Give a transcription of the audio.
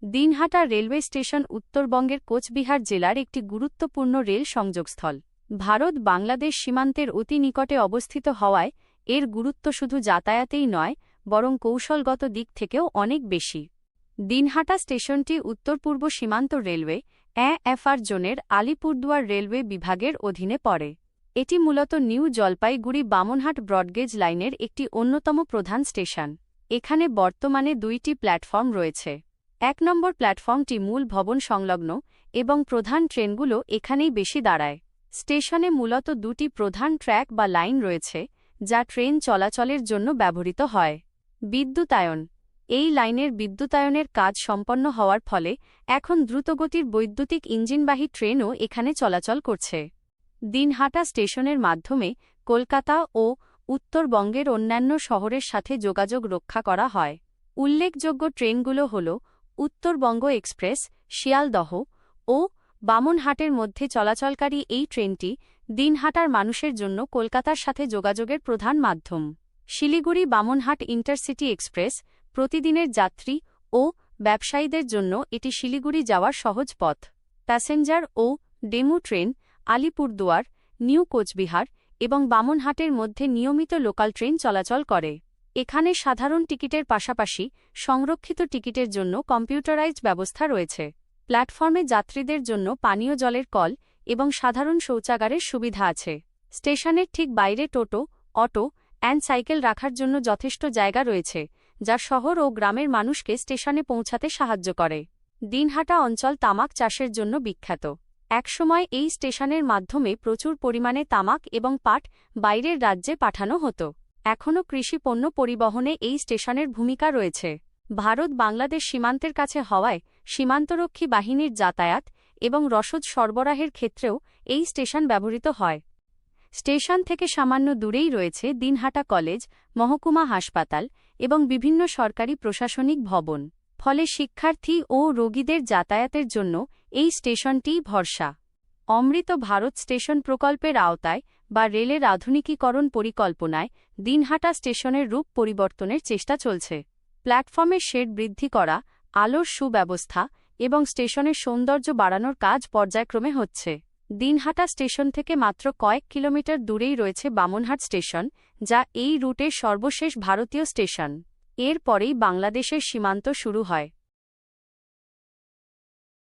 Dinhata railway station উত্তরবঙ্গের কোচবিহার জেলার একটি গুরুত্বপূর্ণ রেল সংযোগস্থল। ভারত বাংলাদেশ সীমান্তের অতি নিকটে অবস্থিত হওয়ায় এর গুরুত্ব শুধু যাতায়াতেই নয়, বরং কৌশলগত দিক থেকেও অনেক বেশি। দিনহাটা স্টেশনটি উত্তর পূর্ব সীমান্ত রেলওয়ে এএফআর জোনের আলিপুরদুয়ার রেলওয়ে বিভাগের অধীনে পড়ে। এটি মূলত নিউ জলপাইগুড়ি বামনহাট ব্রডগেজ লাইনের একটি অন্যতম প্রধান স্টেশন। এখানে বর্তমানে 2টি প্ল্যাটফর্ম রয়েছে। 1 নম্বর প্ল্যাটফর্মটি মূল ভবন সংলগ্ন এবং প্রধান ট্রেনগুলো এখানেই বেশি দাঁড়ায়। স্টেশনে মূলত 2টি প্রধান ট্র্যাক বা লাইন রয়েছে, যা ট্রেন চলাচলের জন্য ব্যবহৃত হয়। বিদ্যুতায়ন: এই লাইনের বিদ্যুতায়নের কাজ সম্পন্ন হওয়ার ফলে এখন দ্রুতগতির বৈদ্যুতিক ইঞ্জিনবাহী ট্রেনও এখানে চলাচল করছে। দিনহাটা স্টেশনের মাধ্যমে কলকাতা ও উত্তরবঙ্গের অন্যান্য শহরের সাথে যোগাযোগ রক্ষা করা হয়। উল্লেখযোগ্য ট্রেনগুলো হল উত্তরবঙ্গ এক্সপ্রেস, শিয়ালদহ ও বামনহাটের মধ্যে চলাচলকারী এই ট্রেনটি দিনহাটার মানুষের জন্য কলকাতার সাথে যোগাযোগের প্রধান মাধ্যম। শিলিগুড়ি বামনহাট ইন্টারসিটি এক্সপ্রেস: প্রতিদিনের যাত্রী ও ব্যবসায়ীদের জন্য এটি শিলিগুড়ি যাওয়ার সহজ পথ। প্যাসেঞ্জার ও DEMU train Alipurduar, new Coochbehar এবং বামনহাটের মধ্যে নিয়মিত লোকাল ট্রেন চলাচল করে। এখানে সাধারণ টিকিটের পাশাপাশি সংরক্ষিত টিকিটের জন্য কম্পিউটারাইজড ব্যবস্থা রয়েছে। প্ল্যাটফর্মে যাত্রীদের জন্য পানীয় জলের কল এবং সাধারণ শৌচাগারের সুবিধা আছে। স্টেশনের ঠিক বাইরে টোটো, অটো অ্যান্ড সাইকেল রাখার জন্য যথেষ্ট জায়গা রয়েছে, যা শহর ও গ্রামের মানুষকে স্টেশনে পৌঁছাতে সাহায্য করে। দিনহাটা অঞ্চল তামাক চাষের জন্য বিখ্যাত। একসময় এই স্টেশনের মাধ্যমে প্রচুর পরিমাণে তামাক এবং পাট বাইরের রাজ্যে পাঠানো হতো। এখনও কৃষি পণ্য পরিবহনে এই স্টেশনের ভূমিকা রয়েছে। ভারত বাংলাদেশ সীমান্তের কাছে হওয়ায় সীমান্তরক্ষী বাহিনীর যাতায়াত এবং রসদ সরবরাহের ক্ষেত্রেও এই স্টেশন ব্যবহৃত হয়। স্টেশন থেকে সামান্য দূরেই রয়েছে দিনহাটা কলেজ, মহকুমা হাসপাতাল এবং বিভিন্ন সরকারি প্রশাসনিক ভবন। ফলে শিক্ষার্থী ও রোগীদের যাতায়াতের জন্য এই স্টেশনটিই ভরসা। অমৃত ভারত স্টেশন প্রকল্পের আওতায় বা রেলের আধুনিকীকরণ পরিকল্পনায় দিনহাটা স্টেশনের রূপ পরিবর্তনের চেষ্টা চলছে। প্ল্যাটফর্মের শেড বৃদ্ধি করা, আলোর সুব্যবস্থা এবং স্টেশনের সৌন্দর্য বাড়ানোর কাজ পর্যায়ক্রমে হচ্ছে। দিনহাটা স্টেশন থেকে মাত্র কয়েক কিলোমিটার দূরেই রয়েছে বামনহাট স্টেশন, যা এই রুটের সর্বশেষ ভারতীয় স্টেশন। এর পরেই বাংলাদেশের সীমান্ত শুরু হয়।